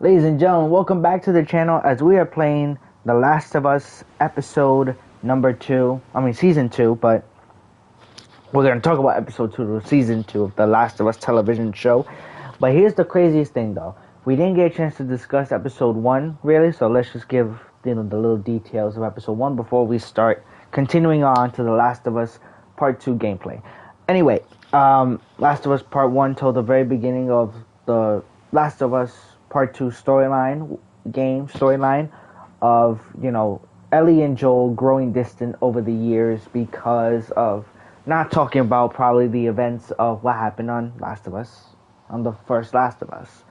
Ladies and gentlemen, welcome back to the channel as we are playing The Last of Us episode number 2. Season 2, but we're going to talk about episode 2 of season 2 of The Last of Us television show. But here's the craziest thing though. We didn't get a chance to discuss episode 1 really, so let's just give the little details of episode 1 before we start continuing on to The Last of Us part 2 gameplay. Anyway, Last of Us part 1 told the very beginning of the Last of Us part 2 storyline of, Ellie and Joel growing distant over the years because of not talking about probably the events of what happened on Last of Us, on the first Last of Us.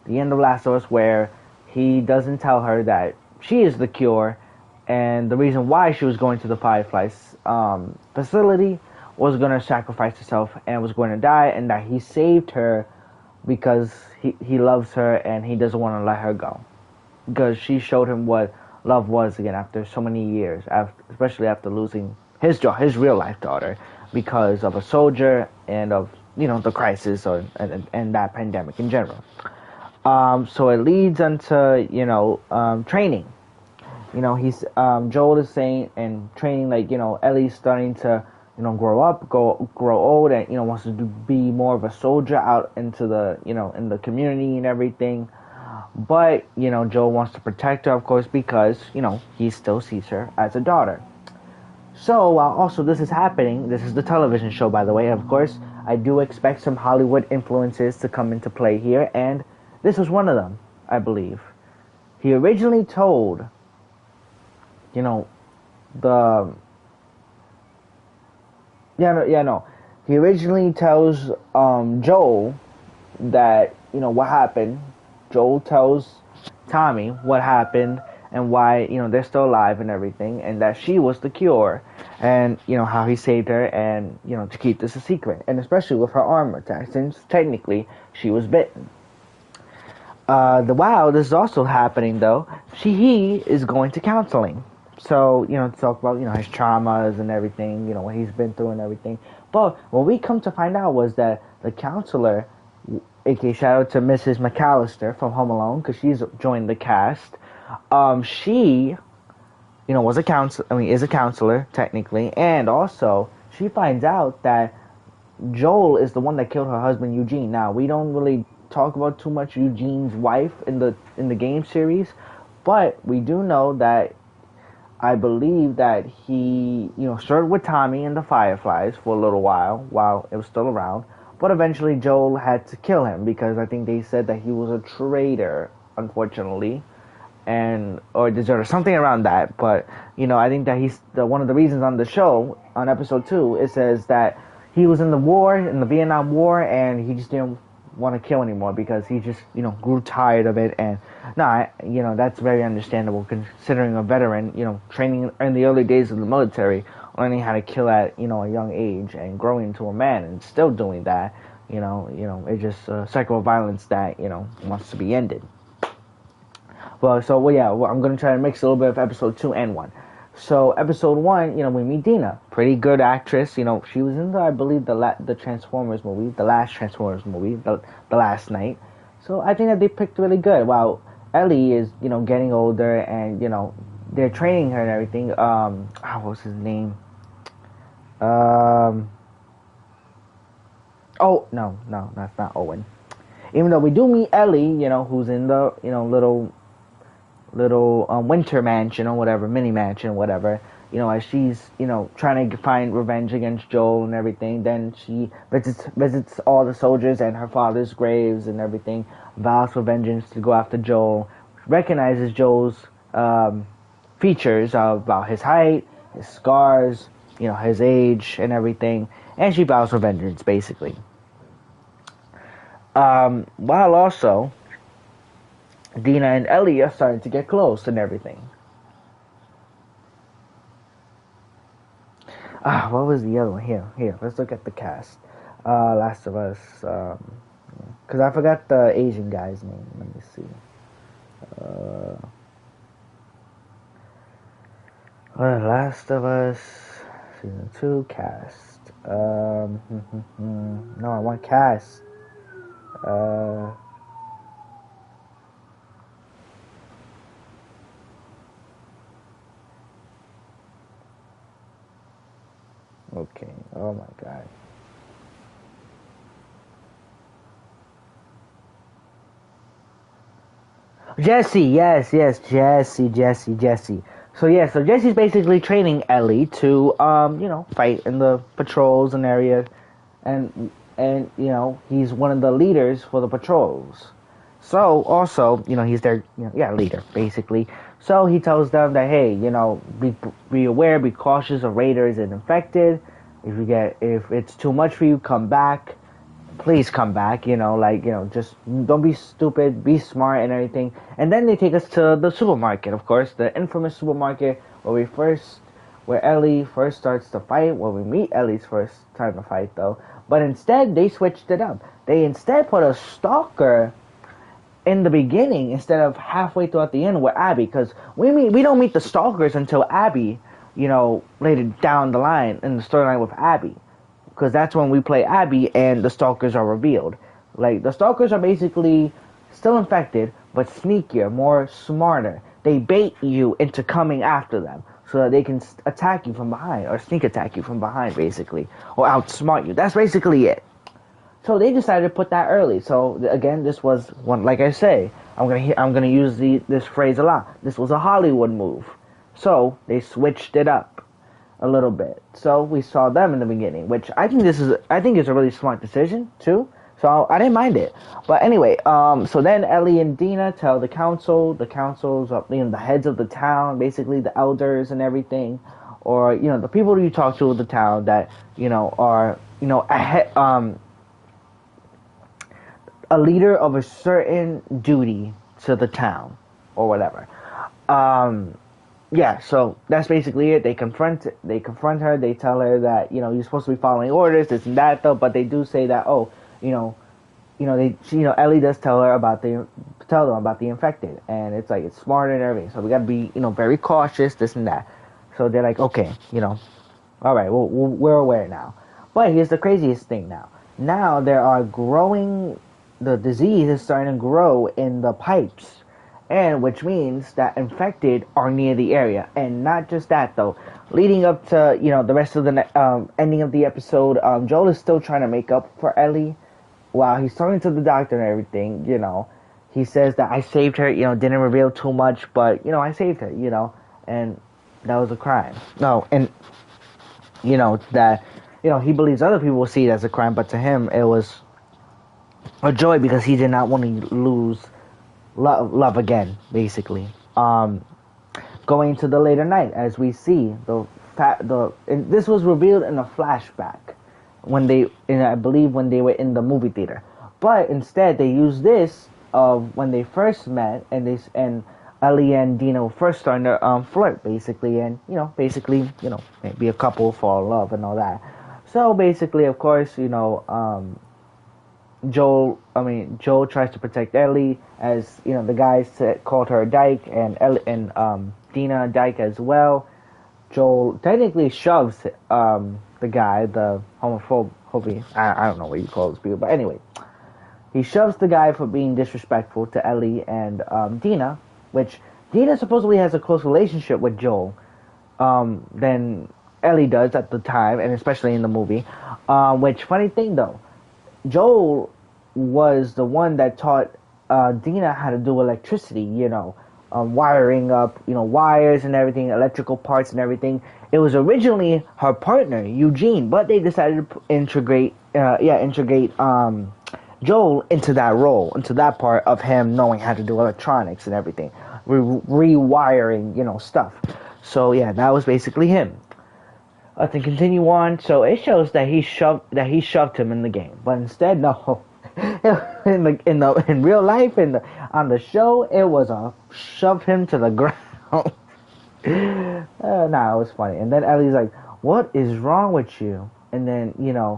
The end of Last of Us, where he doesn't tell her that she is the cure, and the reason why she was going to the Fireflies facility was going to sacrifice herself and was going to die, and that he saved her because he loves her and he doesn't want to let her go. Because she showed him what love was again after so many years, especially after losing his real life daughter because of a soldier and of the crisis and that pandemic in general. So it leads into training. He's Joel is saying and training, like, Ellie's starting to grow old, and wants to be more of a soldier out into the in the community and everything. But Joel wants to protect her, of course, because he still sees her as a daughter. So while also this is happening, this is the television show, by the way, of course, I do expect some Hollywood influences to come into play here, and this was one of them, I believe. He originally told, the he originally tells Joel that what happened. Joel tells Tommy what happened and why they're still alive and everything, and that she was the cure, and how he saved her, and to keep this a secret, and especially with her armor attack, since technically she was bitten. While this is also happening though, he is going to counseling. So, to talk about, his traumas and everything, what he's been through and everything. But what we come to find out was that the counselor, aka shout out to Mrs. McAllister from Home Alone, because she's joined the cast. She, was a counselor, is a counselor, technically. And also, she finds out that Joel is the one that killed her husband, Eugene. Now, we don't really talk about too much Eugene's wife in the game series, but we do know that I believe that he, started with Tommy and the Fireflies for a little while it was still around. But eventually Joel had to kill him because I think they said that he was a traitor, unfortunately, or deserter, something around that. But, I think that he's one of the reasons on the show, on episode 2, it says that he was in the Vietnam War, and he just didn't want to kill anymore because he just grew tired of it. And that's very understandable considering a veteran training in the early days of the military, learning how to kill at a young age and growing into a man and still doing that. It's just a cycle of violence that wants to be ended. I'm gonna try to mix a little bit of episode 2 and 1. So episode 1, we meet Dina, pretty good actress. She was in I believe the Transformers movie, the last Transformers movie, the last night. So I think that they picked really good. While Ellie is getting older, and they're training her and everything. What was his name? Oh no, that's not Owen. Even though we do meet Ellie, who's in the little winter mansion or whatever, mini mansion, whatever, as she's trying to find revenge against Joel and everything. Then she visits all the soldiers and her father's graves and everything, vows for vengeance to go after Joel, recognizes Joel's features about his height, his scars, his age and everything, and she vows for vengeance basically. While also Dina and Ellie are starting to get close and everything. What was the other one? Here, let's look at the cast. Last of Us, because I forgot the Asian guy's name. Let me see. Last of Us, Season 2, cast. No, I want cast. Okay. Oh my god. Jesse, yes, Jesse. So yeah, so Jesse's basically training Ellie to fight in the patrols and areas, and he's one of the leaders for the patrols. So also, he's their leader basically. So he tells them that hey, be aware, be cautious of raiders and infected. If it's too much for you, come back. Please come back, just don't be stupid, be smart and everything. And then they take us to the supermarket, of course, the infamous supermarket where Ellie first starts to fight, where we meet Ellie's first time to fight though. But instead, they switched it up. They instead put a stalker in the beginning instead of halfway throughout the end with Abby, because we don't meet the stalkers until Abby, later down the line in the storyline with Abby, because that's when we play Abby and the stalkers are revealed. Like the stalkers are basically still infected, but sneakier, more smarter. They bait you into coming after them so that they can attack you from behind or sneak attack you from behind, basically, or outsmart you. That's basically it. So they decided to put that early. So again, this was one. Like I say, I'm gonna use this phrase a lot. This was a Hollywood move. So they switched it up a little bit. So we saw them in the beginning, which I think is a really smart decision too. So I didn't mind it. But anyway, so then Ellie and Dina tell the councils, the heads of the town, basically the elders and everything, or the people you talk to in the town that are ahead, a leader of a certain duty to the town or whatever. Yeah, so that's basically it. They confront her. They tell her that you're supposed to be following orders, this and that, though. But they do say that Ellie does tell them about the infected, and it's like it's smarter and everything. So we gotta be very cautious, this and that. So they're like, okay, all right, well we're aware now. But here's the craziest thing now. Now the disease is starting to grow in the pipes. And which means that infected are near the area. And not just that, though. Leading up to, the rest of the ending of the episode, Joel is still trying to make up for Ellie. While he's talking to the doctor and everything, he says that I saved her, didn't reveal too much, but, I saved her, and that was a crime. No, and, that, he believes other people will see it as a crime, but to him, it was a joy because he did not want to lose love again, basically. Going to the later night, as we see this was revealed in a flashback I believe when they were in the movie theater, but instead they used this of when they first met and Ellie and Dino first started to flirt, basically, and maybe a couple fall in love and all that. So basically, of course, Joel tries to protect Ellie, as the guys called her a dyke, and Dina a dyke as well. Joel technically shoves the guy, the homophobe. I don't know what you call those people, but anyway, he shoves the guy for being disrespectful to Ellie and Dina, which Dina supposedly has a close relationship with Joel than Ellie does at the time, and especially in the movie. Which, funny thing though, Joel was the one that taught Dina how to do electricity, wiring up, wires and everything, electrical parts and everything. It was originally her partner, Eugene, but they decided to integrate Joel into that role, into that part of him knowing how to do electronics and everything, rewiring, stuff. So yeah, that was basically him. To continue on, so it shows that he shoved him in the game, but instead, no. in real life, on the show, it was a shove him to the ground. It was funny. And then Ellie's like, "What is wrong with you?" And then and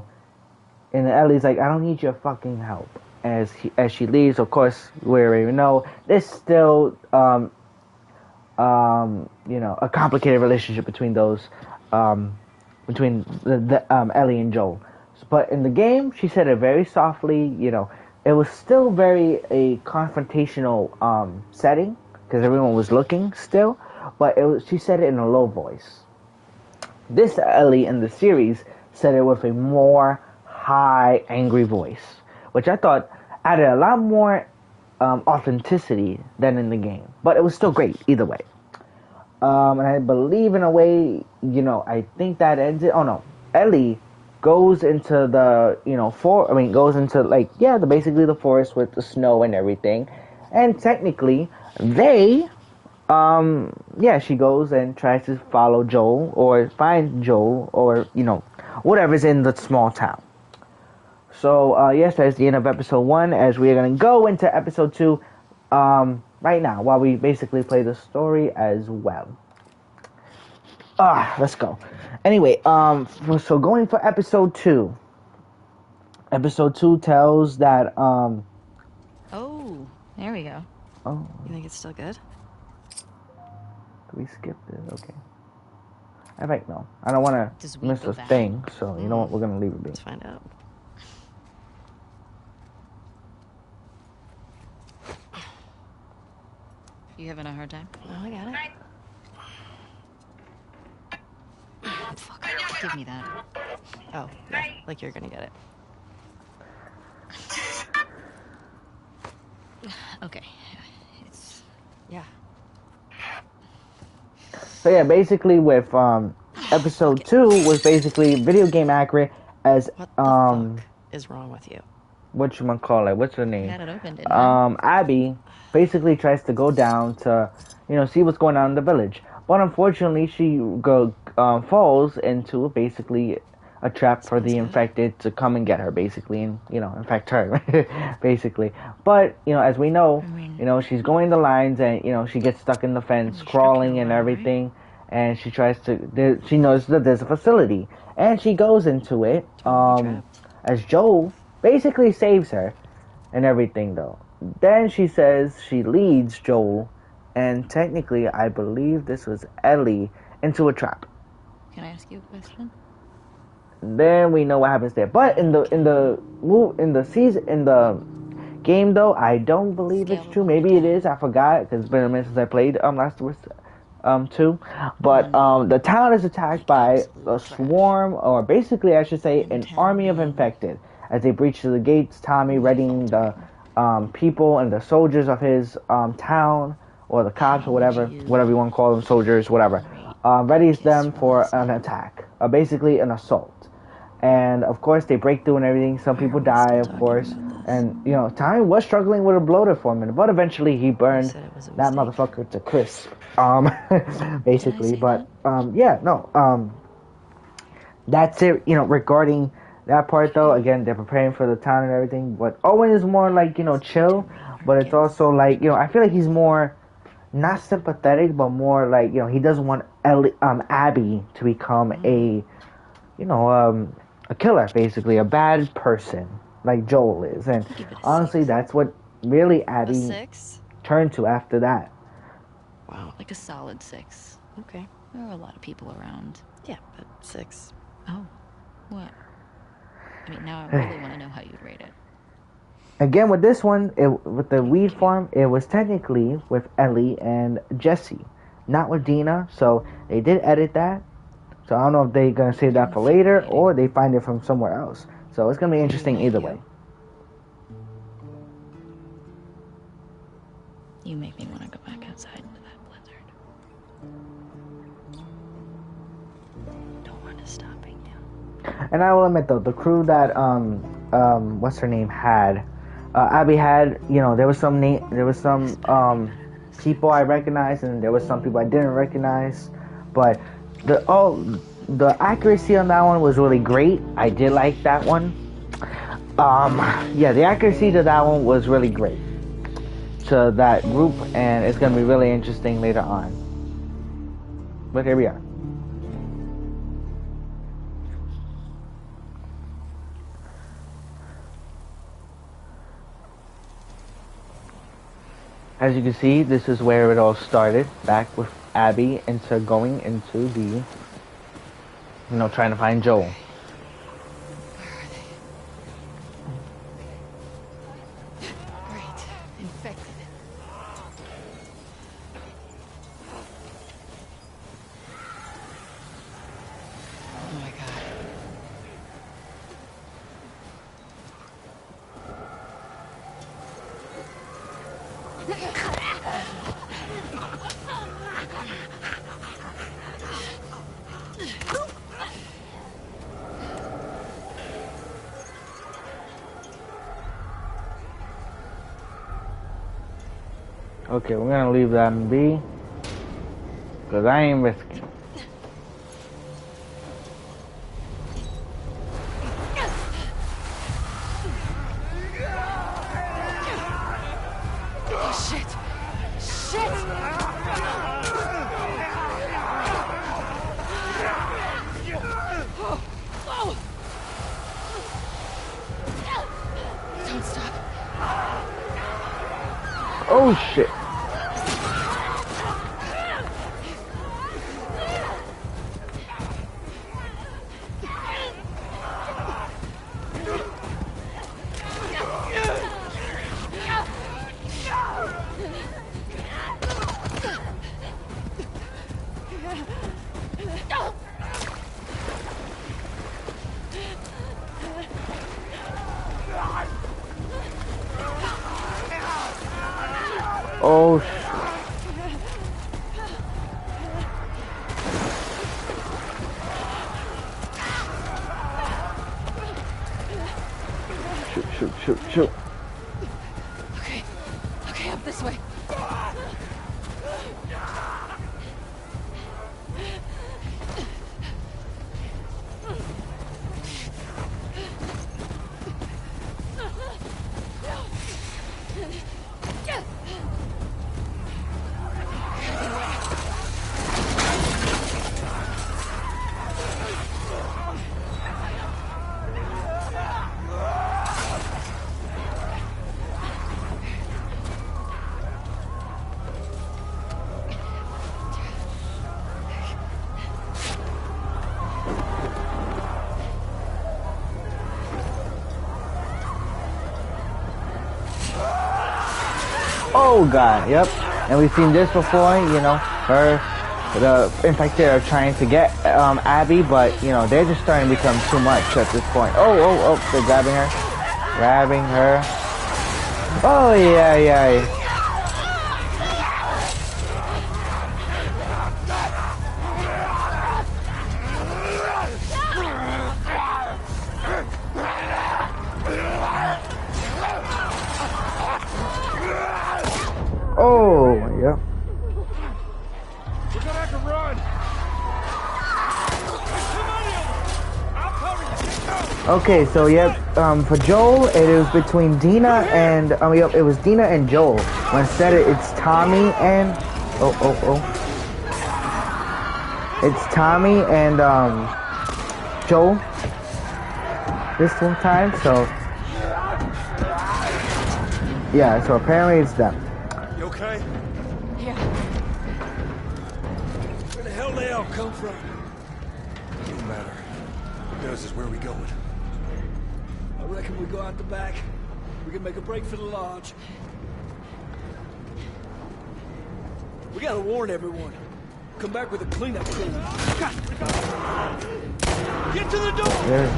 then Ellie's like, "I don't need your fucking help." As she leaves, of course, we already know there's still a complicated relationship between those between Ellie and Joel. But in the game, she said it very softly. It was still very a confrontational setting because everyone was looking still. But she said it in a low voice. This Ellie in the series said it with a more high, angry voice, which I thought added a lot more authenticity than in the game. But it was still great either way. And I believe in a way, I think that ends it. Oh no, Ellie goes into the, goes into basically the forest with the snow and everything. And technically, she goes and tries to follow Joel or find Joel or, whatever's in the small town. So, yes, that's the end of episode 1, as we are going to go into episode 2 right now, while we basically play the story as well. Let's go. Anyway, so going for episode 2. Episode 2 tells that, Oh, there we go. Oh. You think it's still good? We skipped it, okay. I think no. I don't want to miss a thing, so you know what? We're going to leave it be. Let's find out. You having a hard time? Oh, I got it. Oh, fuck. Give me that. Oh, yeah. Like you're gonna get it. Okay. Yeah. So yeah, basically with episode 2 was basically video game accurate as what the fuck is wrong with you? Whatchamacallit, what's her name? You had it open, didn't you? Abby basically tries to go down to, see what's going on in the village. But unfortunately, she falls into basically a trap for the infected to come and get her, basically, and, infect her, basically. But, as we know, she's going the lines and, she gets stuck in the fence, crawling and everything. And she tries to, she knows that there's a facility. And she goes into it, as Joel basically saves her and everything, though. Then she says she leads Joel, and technically, I believe this was Ellie, into a trap. Can I ask you a question? Then we know what happens there. But in the game though, I don't believe it's true. Maybe it is. I forgot because it's been a minute since I played Last of Us 2. But the town is attacked by a swarm, or basically I should say an army of infected. As they breach the gates, Tommy readying the people and the soldiers of his town, or the cops or whatever you want to call them, soldiers, whatever, readies them for an attack, basically an assault. And of course they break through and everything. Some people die, of course. And Tommy was struggling with a bloater for a minute, but eventually he burned that motherfucker to crisp. Basically, but that's it. Regarding that part though, again, they're preparing for the town and everything. But Owen is more like chill, but it's also like I feel like he's more not sympathetic, but more like he doesn't want Abby to become a killer, basically a bad person like Joel is. And honestly, that's what really Abby turned to after that. Wow, like a solid 6. Okay, there are a lot of people around. Yeah, but 6. Oh, what? I mean, now I really want to know how you'd rate it. Again, with this one, with the weed farm, it was technically with Ellie and Jesse, not with Dina. So they did edit that. So I don't know if they're going to save that for later or they find it from somewhere else. So it's going to be interesting either way. You make me want to go back outside into that blizzard. Don't want to stop right now. And I will admit though, the crew that what's her name had, Abby had, there was some people I recognized and there was some people I didn't recognize, but the accuracy on that one was really great. I did like that one. The accuracy to that one was really great to that group, and it's gonna be really interesting later on. But here we are. As you can see, this is where it all started, back with Abby going into the, trying to find Joel. Where are they? Great. Infected. Okay, we're gonna leave that in B. Cause I ain't risking. Oh shit. Oh shit. Shoot. Okay, up this way. Oh god, yep. And we've seen this before, you know, the infected are trying to get Abby, but you know, they're just starting to become too much at this point. Oh, they're grabbing her. Oh yeah. Oh, yeah. We're gonna have to run. Okay, so yep, for Joel, it was between Dina and, yep, it was Dina and Joel. When instead it's Tommy and, it's Tommy and, Joel. This one time, so, yeah, so apparently it's them. You okay? Yeah. Where the hell they all come from? Don't matter. What does is where we going? I reckon we go out the back. We can make a break for the lodge. We gotta warn everyone. Come back with a cleanup crew. Get to the door! Yeah.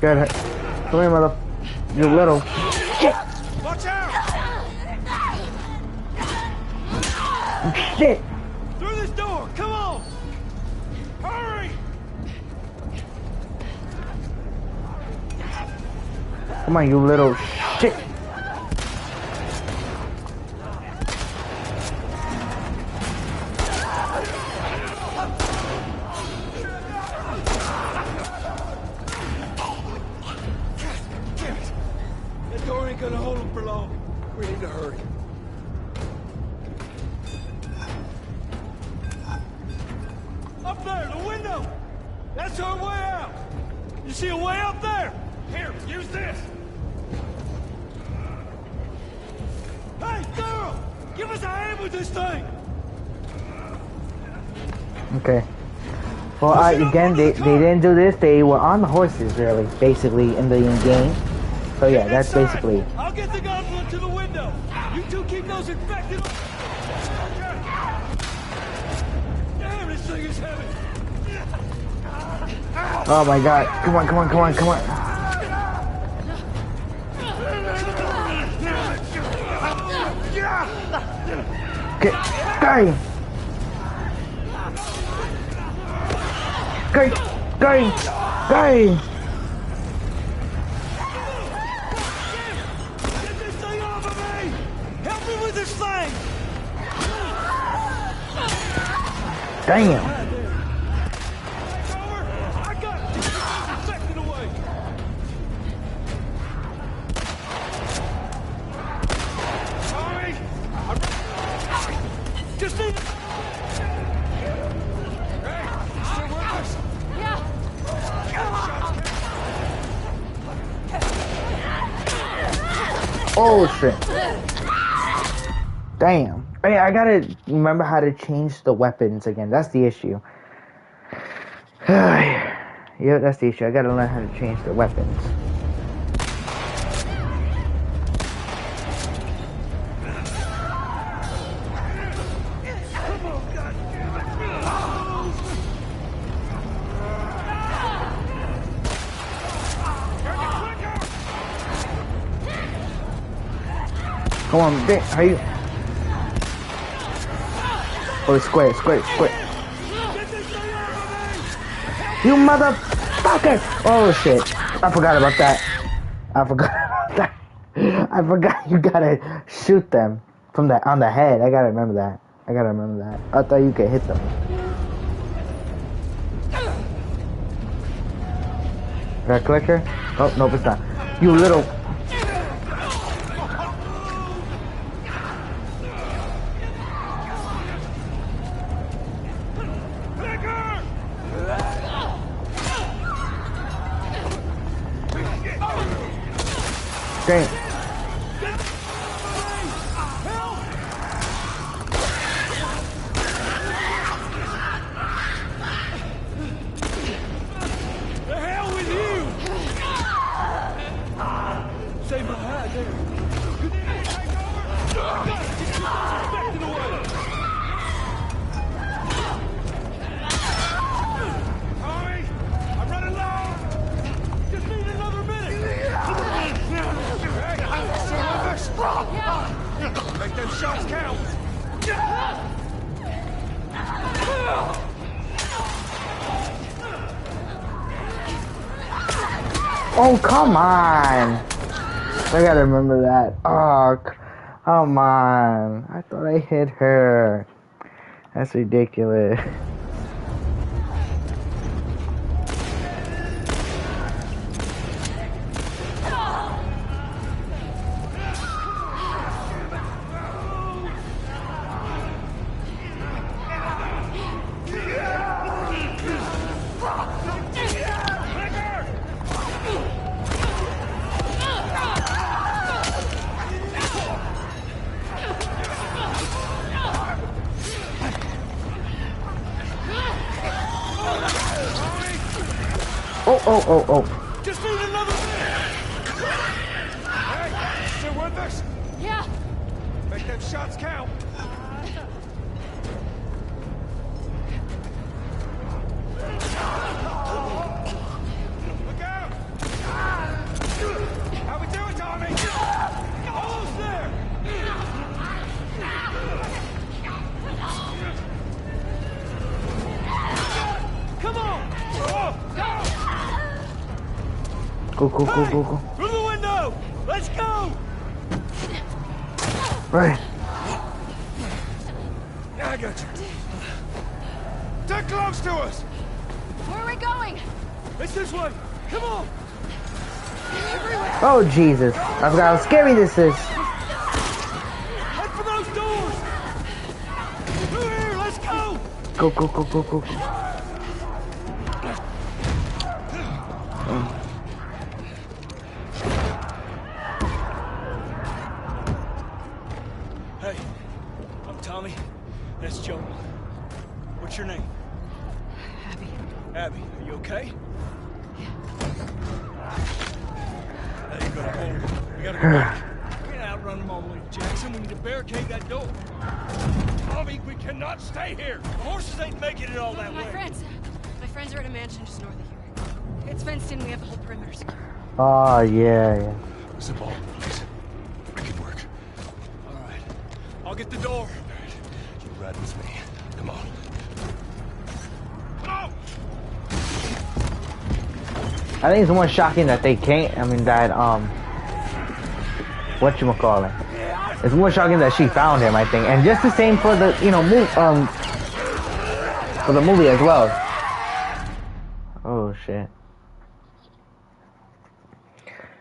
Get it. Come here, mother. You little. Watch out! Shit! Through this door! Come on! Hurry! Come on, you little shit. That door ain't gonna hold them for long. We need to hurry. Up there, the window! That's our way out! You see a way up there? Here, use this! Hey, girl! Give us a hand with this thing! Okay. Well, again, they didn't do this. They were on the horses, really, basically, in the game. So yeah, that's basically. I'll get the gauntlet to the window. You two keep those infected. Damn, this Oh my god. Come on, come on, come on, come on. Okay. Guy! Guy! Guy! Guy! Get this thing off of me! Help me with this thing! Damn! I got it! Take it away! Tommy! Just need... Hey, you still with us? Oh shit. Damn. I gotta remember how to change the weapons again. That's the issue. Yeah, that's the issue. I gotta learn how to change the weapons. Come on, how you? Oh, square. You motherfucker! Oh shit! I forgot about that. I forgot you gotta shoot them from on the head. I gotta remember that. I thought you could hit them. Got a clicker? Oh nope, it's not. You little. Damn. The hell with you! Save my hide there. You need to take over? Get away! Tommy, I'm running low. Just need another minute. Make them shots count! Oh, come on! I gotta remember that. Oh, come on. I thought I hit her. That's ridiculous. Oh. Just need another minute! Hey, still with us? Yeah. Make them shots count! Look out! How we doing, Tommy? Almost there! Come on! Go. Through the window! Let's go! Right. I got you. They're close to us! Where are we going? It's this way! Come on! Oh, Jesus. I forgot how scary this is. Head for those doors! Through here! Let's go! Go. Hey, I'm Tommy. That's Joel. What's your name? Abby. Abby, are you okay? Yeah. Now you gotta hold. We gotta go back. We can't outrun them all the way to Jackson. We need to barricade that door. Tommy, we cannot stay here. The horses ain't making it all that way. My friends are at a mansion just north of here. It's fenced in. We have the whole perimeter secure. Oh, yeah. Zip all, please. Make it work. All right. I'll get the door. All right. You ride with me. Come on. Go! I think it's more shocking that they can't, whatchamacallit. It's more shocking that she found him, I think. And just the same for the, for the movie as well. Oh, shit.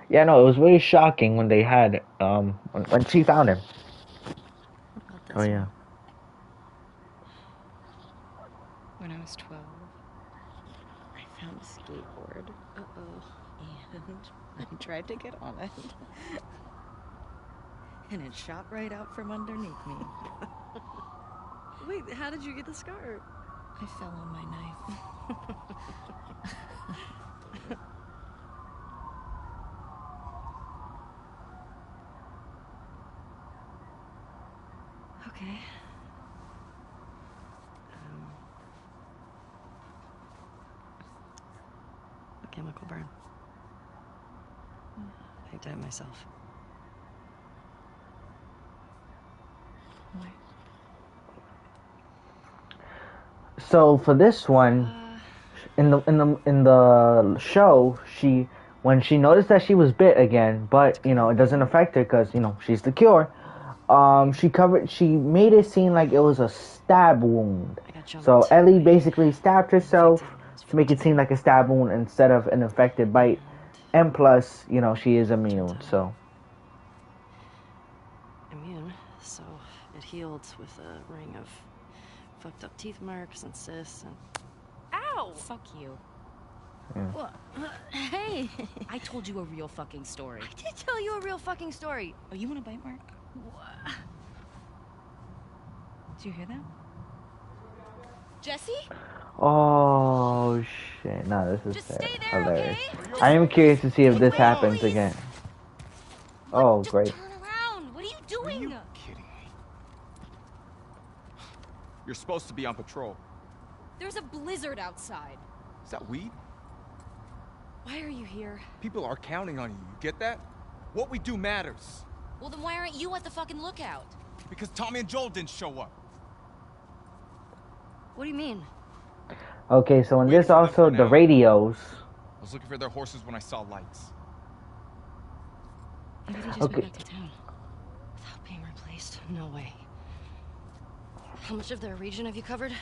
Yeah, no, it was very shocking when they had, when she found him. What about this Oh, yeah. When I was 12, I found a skateboard. Uh-oh. And I tried to get on it. And it shot right out from underneath me. Wait, how did you get the scar? I fell on my knife. Okay. A chemical burn. I did it myself. Why? So for this one, in the show, when she noticed that she was bit again, but it doesn't affect her because she's the cure. She made it seem like it was a stab wound. So Ellie basically stabbed herself to make it seem like a stab wound instead of an infected bite. And plus, she is immune, so. Immune, so it healed with a ring of fucked up teeth marks and cysts and... Ow! Fuck you. Yeah. What? Hey! I told you a real fucking story. I did tell you a real fucking story. Oh, you want a bite mark? What? Did you hear that? Jesse? Oh shit! No, this is Just stay there, hilarious. okay? I am curious to see if this Wait, happens please. again. Oh, Just great. turn around. What are you doing? Are you kidding me? You're supposed to be on patrol. There's a blizzard outside. Is that weed? Why are you here? People are counting on you. You get that? What we do matters. Well, then why aren't you at the fucking lookout? Because Tommy and Joel didn't show up. What do you mean? Okay, so in Waiting this for them also for the now. radios. I was looking for their horses when I saw lights. Maybe they just Okay. went back to town. Without being replaced? No way. How much of their region have you covered?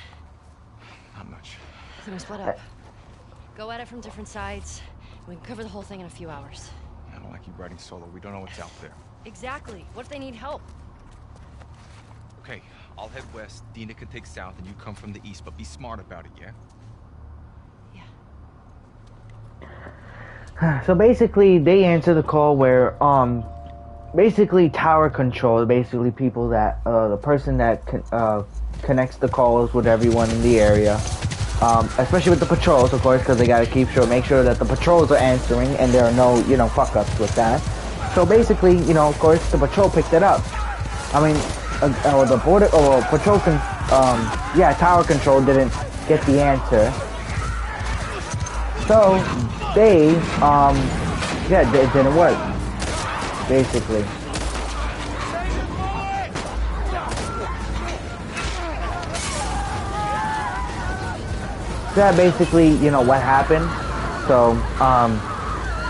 Not much. Then we split up. Go at it from different sides. We can cover the whole thing in a few hours. I don't like you riding solo. We don't know what's out there. Exactly. What if they need help? Okay, I'll head west. Dina can take south, and you come from the east. But be smart about it, yeah? Yeah. So basically, they answer the call where basically tower control. Basically, people that the person that connects the calls with everyone in the area. Especially with the patrols, of course, because they gotta make sure that the patrols are answering and there are no, fuck-ups with that. So basically, of course, the patrol picked it up. I mean, the patrol tower control didn't get the answer. So, it didn't work, basically. That basically, what happened. So,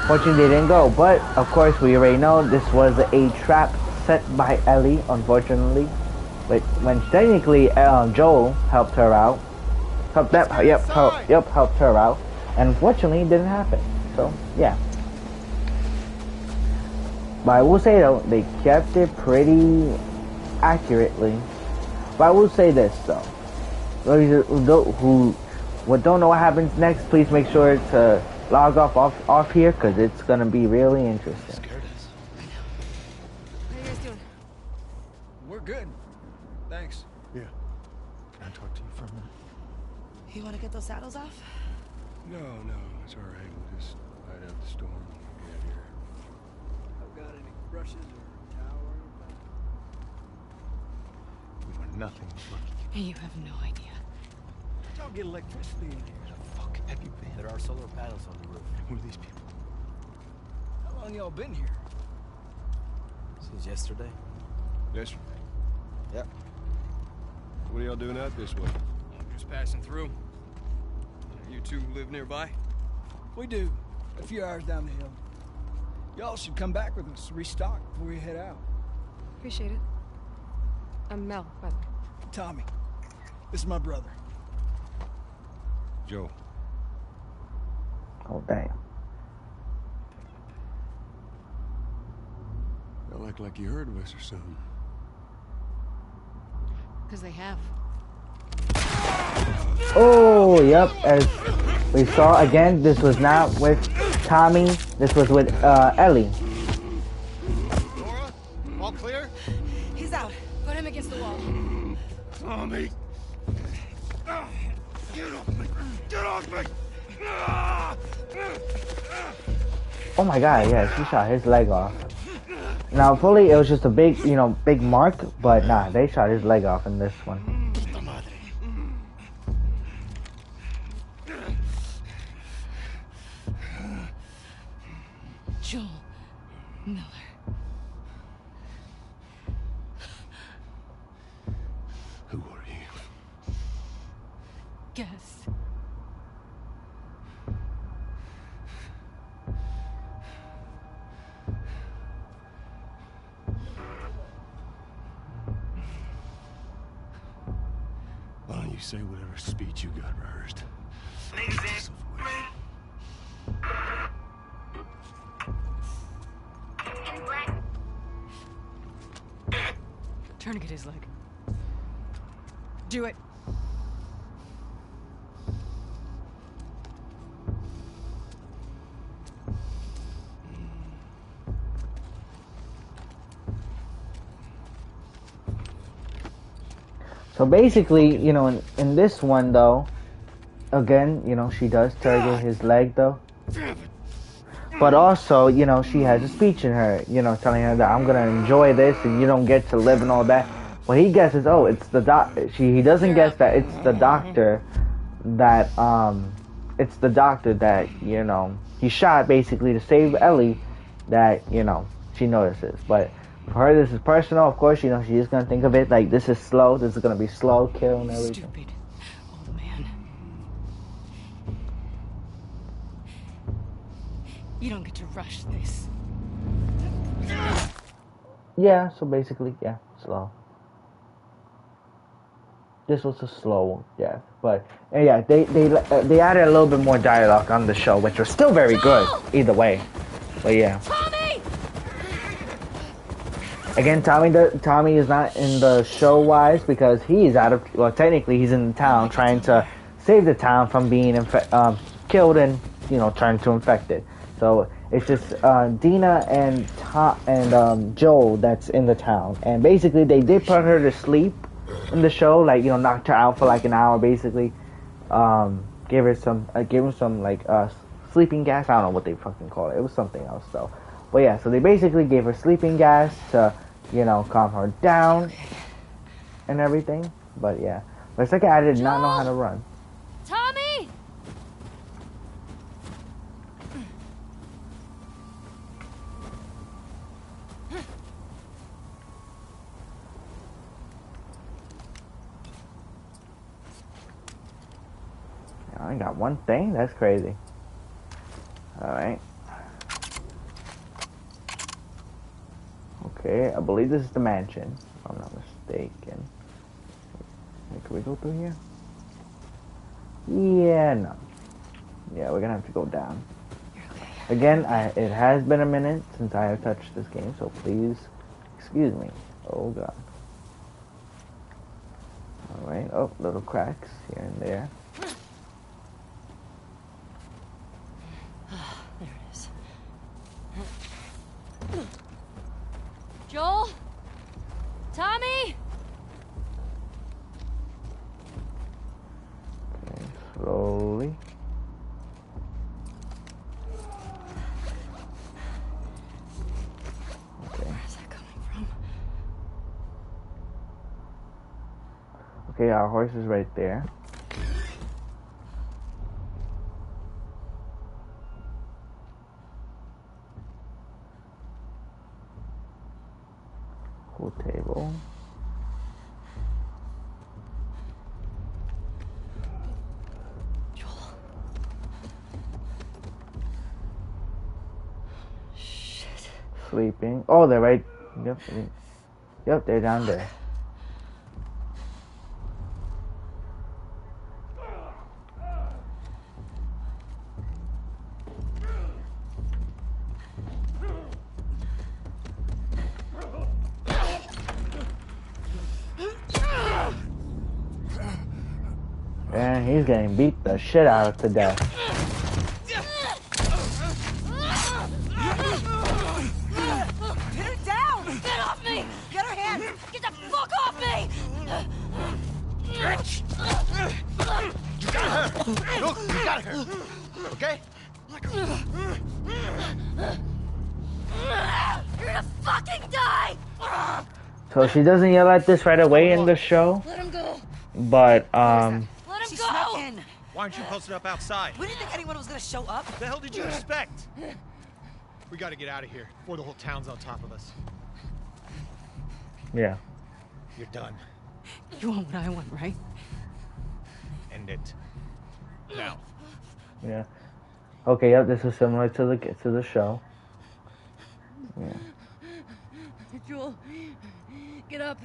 fortunately, they didn't go. But, of course, we already know this was a trap set by Ellie, unfortunately. But when technically, Joel helped her out. Helped her out. And unfortunately, it didn't happen. So, yeah. But I will say, though, they kept it pretty accurately. But I will say this, though. Those who don't know what happens next, please make sure to log off here, because it's going to be really interesting. Scared us. What are you guys doing? We're good. Thanks. Yeah. Can I talk to you for a minute? You want to get those saddles off? No, it's all right. We'll just ride out the storm and get out here. I've got any brushes or towel or anything? We got nothing. You have no idea. Y'all get electricity in here. Where the fuck have you been? There are solar panels on the roof. Who are these people? How long y'all been here? Since yesterday? Yesterday. Yep. What are y'all doing out this way? I'm just passing through. You two live nearby? We do. A few hours down the hill. Y'all should come back with us, restock before we head out. Appreciate it. I'm Mel, by the way. Tommy. This is my brother. Joe. Oh, damn. Y'all act like you heard of us or something. Because they have. Oh, yep. As we saw again, this was not with Tommy. This was with Ellie. Nora? All clear? He's out. Put him against the wall. Tommy! Get off me! Get off me! Oh my god, yeah, she shot his leg off. Now, fully, it was just a big, big mark, but nah, they shot his leg off in this one. Joel Miller. Who are you? Guess. Why don't you say whatever speech you got rehearsed? Tourniquet his leg. Do it. So basically, in this one though, again, she does target his leg though. But also, she has a speech in her, telling her that I'm gonna enjoy this and you don't get to live and all that. What he guesses, oh, it's the he doesn't guess that it's the doctor that, he shot basically to save Ellie that, she notices. But for her, this is personal, of course, she's just gonna think of it like this is slow, this is gonna be slow kill and everything. Stupid old man. You don't get to rush this. Yeah, so basically, yeah, slow. This was a slow death, but yeah, they added a little bit more dialogue on the show, which was still very good either way. But yeah. Tommy! Again, Tommy is not in the show wise because he's technically he's in the town trying to save the town from being killed and turned to infected. So it's just Dina and Joel that's in the town, and basically they did put her to sleep in the show, like knocked her out for like an hour, basically. Gave her some sleeping gas. I don't know what they fucking call it. It was something else though. But yeah, so they basically gave her sleeping gas to calm her down and everything. But yeah, but it's like I did not know how to run. Tommy! I only got one thing? That's crazy. Alright. Okay, I believe this is the mansion, if I'm not mistaken. Can we go through here? Yeah, no. Yeah, we're gonna have to go down. Again, it has been a minute since I have touched this game, so please excuse me. Oh god. Alright, oh, little cracks here and there. There it is. Joel? Tommy? Okay, slowly. Okay. Where is that coming from? Okay, our horse is right there. Pool table. Joel. Shit. Sleeping. Oh, they're right. Yep. Yep, they're down there. And he's getting beat the shit out of to death. Pin her down! Get off me! Get her hands! Get the fuck off me! You got her! Look, you got her! Okay? You're gonna fucking die! So she doesn't yell at this right away in the show. Let him go! But, Let him She go! snuck in. Why aren't you posted up outside? We didn't think anyone was gonna show up. What the hell did you expect? We gotta get out of here before the whole town's on top of us. yeah. You're done. You want what I want, right? End it. Now. Yeah. Okay, yep, this is similar to the show. Yeah. Joel, get up.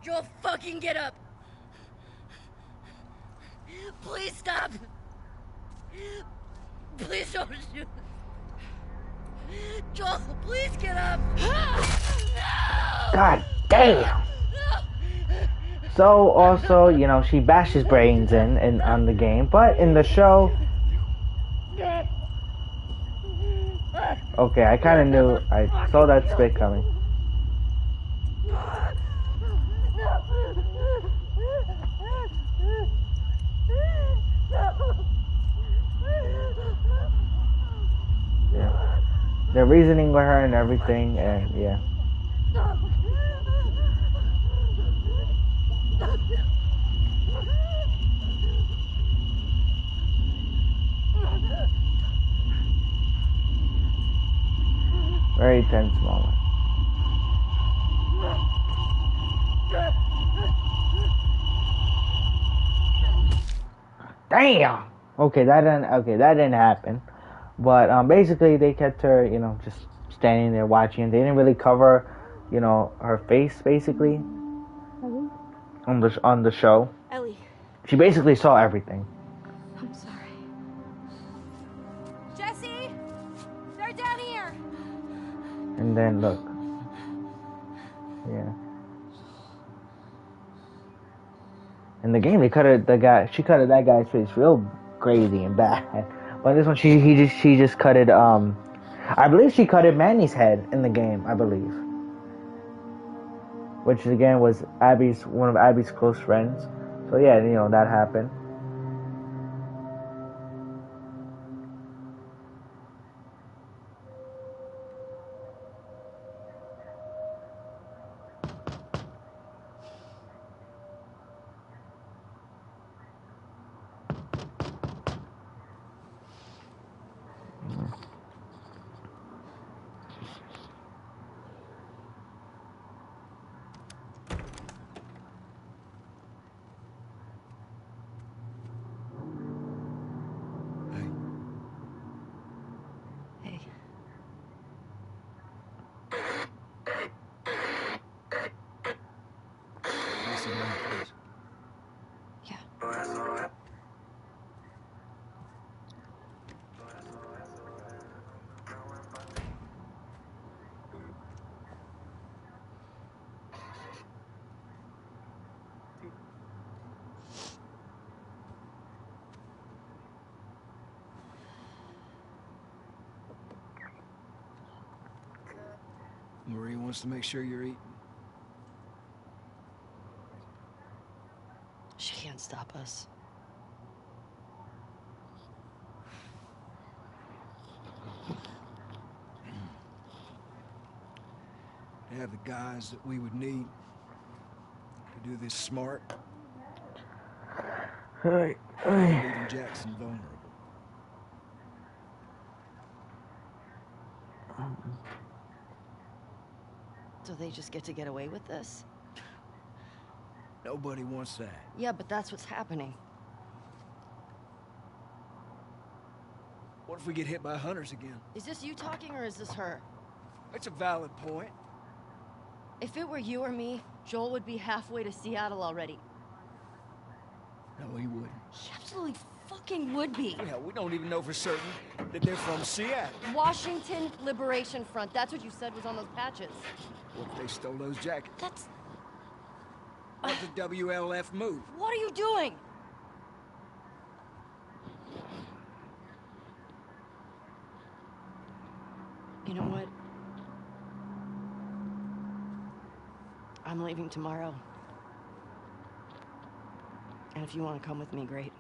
Joel, fucking get up. Please stop. Please don't shoot. Joel, please get up. God damn. So also, you know, she bashes brains in on the game, but in the show, okay, I kind of knew. I saw that spit coming. Yeah, they're reasoning with her and everything, and yeah. Very tense moment. Damn. Okay, that didn't happen. But basically, they kept her, you know, just standing there watching. They didn't really cover, you know, her face basically on the show. Ellie. She basically saw everything. I'm sorry. Jesse! They're down here! And then look. Yeah. In the game, she cutted that guy's face real crazy and bad. But this one, she just cutted. I believe she cutted Manny's head in the game. I believe, which again was one of Abby's close friends. So yeah, you know that happened. Hey. Listen, man, please. Yeah. Marie wants to make sure you're eating. She can't stop us. They have the guys that we would need to do this smart, Hey. leaving Jackson vulnerable. So they just get to get away with this? Nobody wants that. Yeah, but that's what's happening. What if we get hit by hunters again? Is this you talking or is this her? That's a valid point. If it were you or me, Joel would be halfway to Seattle already. No, he wouldn't. He absolutely fucking would be. Yeah, we don't even know for certain that they're from Seattle. Washington Liberation Front. That's what you said was on those patches. What if they stole those jackets? That's... What's the WLF move? What are you doing? You know what? I'm leaving tomorrow. And if you want to come with me, great.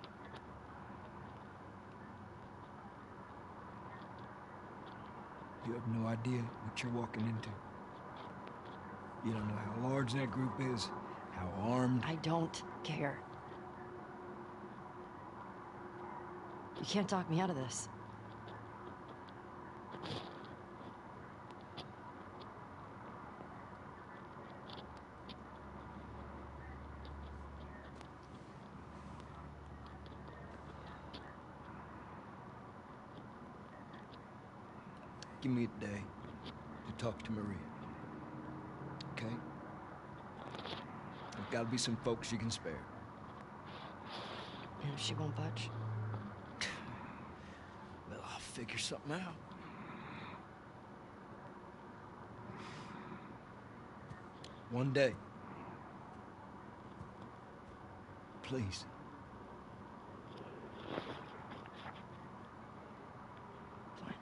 You have no idea what you're walking into. You don't know how large that group is, how armed. I don't care. You can't talk me out of this. Give me a day to talk to Maria. Okay? There's gotta be some folks you can spare. And if she won't budge? Well, I'll figure something out. One day. Please. Fine.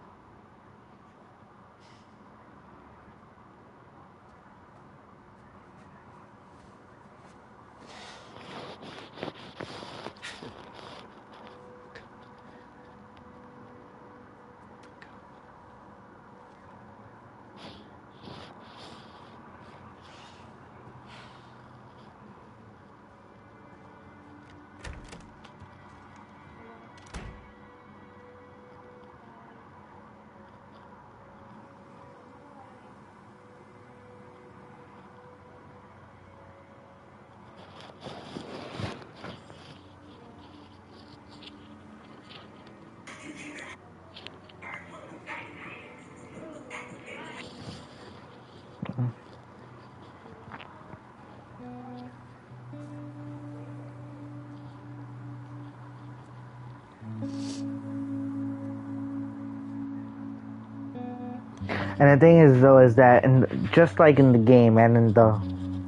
And the thing is, though, is that just like in the game and in the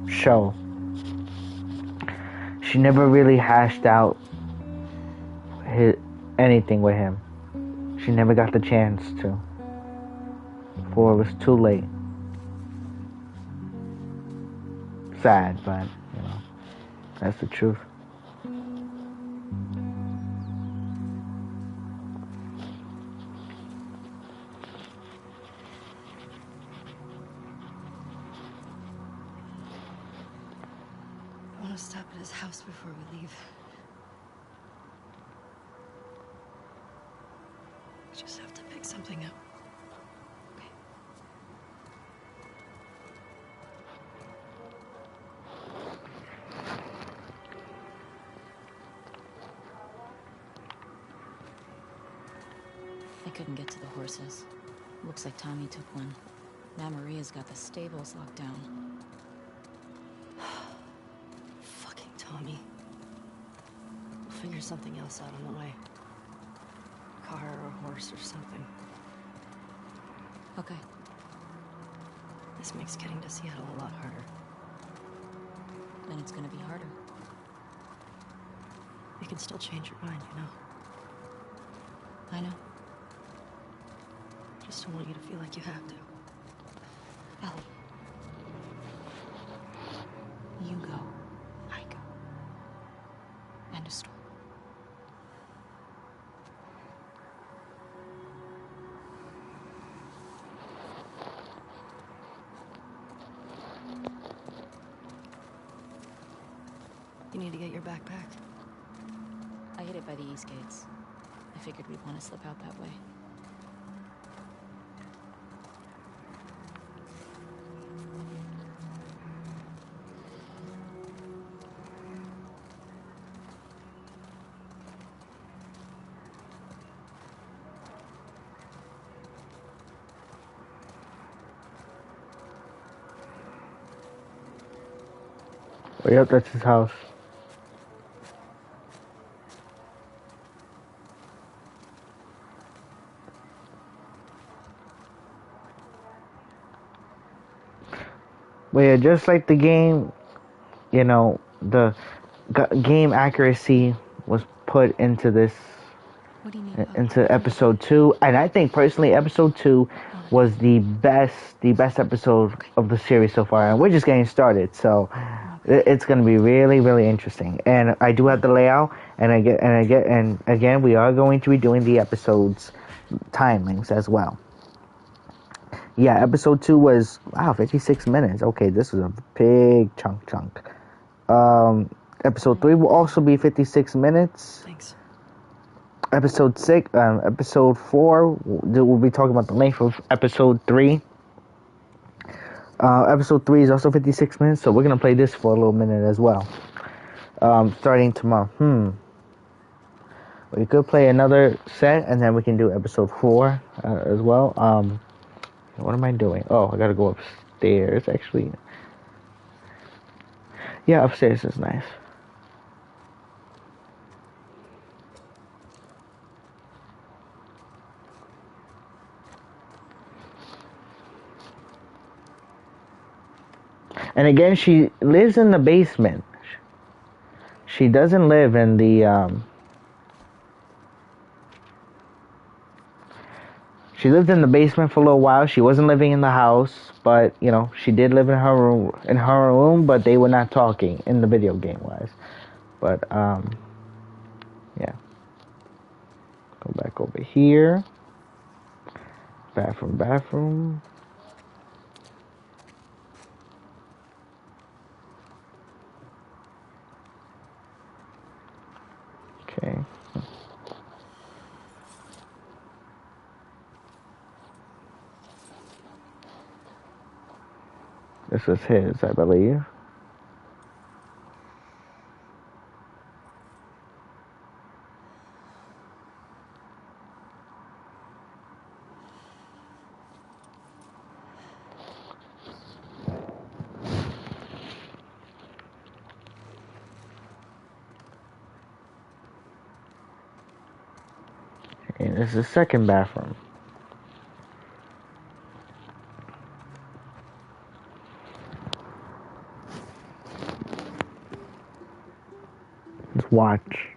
show, she never really hashed out anything with him. She never got the chance to, before it was too late. Sad, but, you know, that's the truth. I want to stop at his house before we leave. We just have to pick something up. Okay. They couldn't get to the horses. Looks like Tommy took one. Now Maria's got the stables locked down. Fucking Tommy. We'll figure something else out on the way. A car or a horse or something. Okay. This makes getting to Seattle a lot harder. Then it's gonna be harder. You can still change your mind, you know? I know. Just don't want you to feel like you have to. Ellie. You go. I go. End of story. You need to get your backpack. I hid it by the east gates. I figured we'd want to slip out that way. Oh, yep, that's his house. But yeah, just like the game, you know, the game accuracy was put into this, What do you need? into episode 2, and I think personally episode 2 was the best episode of the series so far, and we're just getting started, so it's going to be really, really interesting. And I do have the layout, and again, we are going to be doing the episodes timings as well. Yeah, episode 2 was, wow, 56 minutes. Okay, this was a big chunk. Episode 3 will also be 56 minutes. Thanks. Episode 4, we'll be talking about the length of episode 3. Episode 3 is also 56 minutes, so we're going to play this for a little minute as well. Starting tomorrow. We could play another set, and then we can do episode 4 as well. What am I doing? Oh, I gotta go upstairs, actually. Yeah, upstairs is nice. And again, she lives in the basement. She doesn't live in the, She lived in the basement for a little while. She wasn't living in the house, but, you know, she did live in her room, but they were not talking in the video game wise. But, yeah. Go back over here. Bathroom. Okay. This was his, I believe. And this is the second bathroom. Let's watch.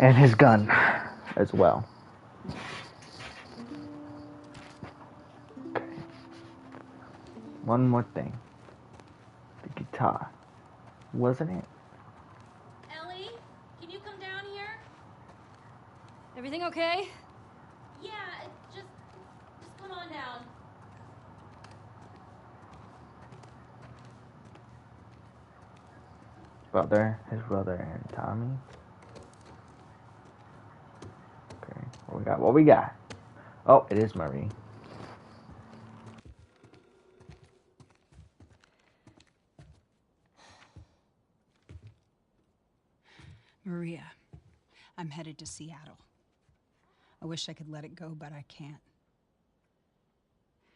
And his gun as well. Okay. One more thing. The guitar. Wasn't it? Ellie, can you come down here? Everything okay? Yeah, just come on down. His brother and Tommy. Okay, what we got? Oh, it is Marie. Maria, I'm headed to Seattle. I wish I could let it go, but I can't.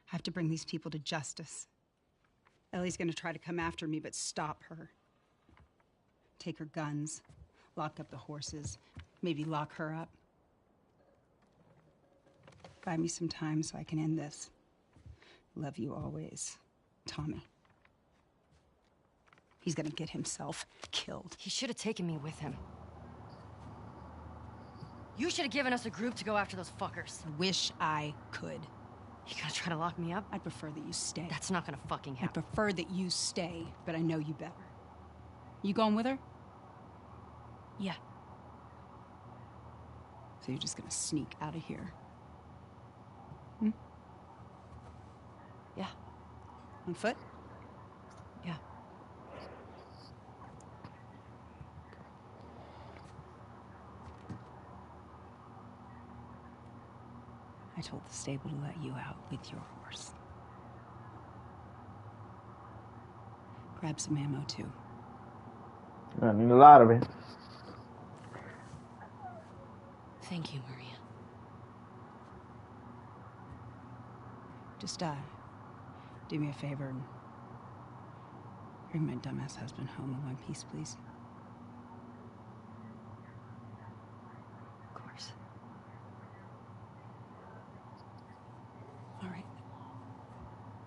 I have to bring these people to justice. Ellie's gonna try to come after me, but stop her. Take her guns, lock up the horses, maybe lock her up. Buy me some time so I can end this. Love you always, Tommy. He's gonna get himself killed. He should have taken me with him. You should have given us a group to go after those fuckers. I wish I could. You gonna try to lock me up? I'd prefer that you stay. That's not gonna fucking I'd happen. prefer that you stay, but I know you better. You going with her? Yeah. So you're just gonna sneak out of here? Yeah. On foot? Yeah. I told the stable to let you out with your horse. Grab some ammo, too. I need a lot of it. Thank you, Maria. Just, do me a favor and bring my dumbass husband home in one piece, please. Of course. All right.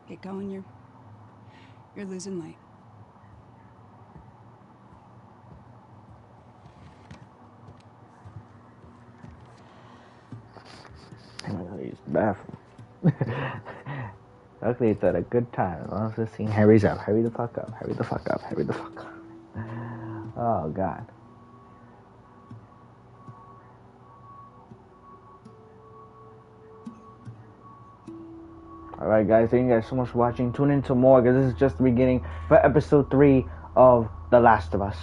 Get going, you're losing light. I'm gonna use the bathroom. Luckily, it's at a good time. As long as this scene hurries up. Hurry the fuck up. Hurry the fuck up. Hurry the fuck up. Oh, God. Alright, guys. Thank you guys so much for watching. Tune in to more, because this is just the beginning for episode 3 of The Last of Us.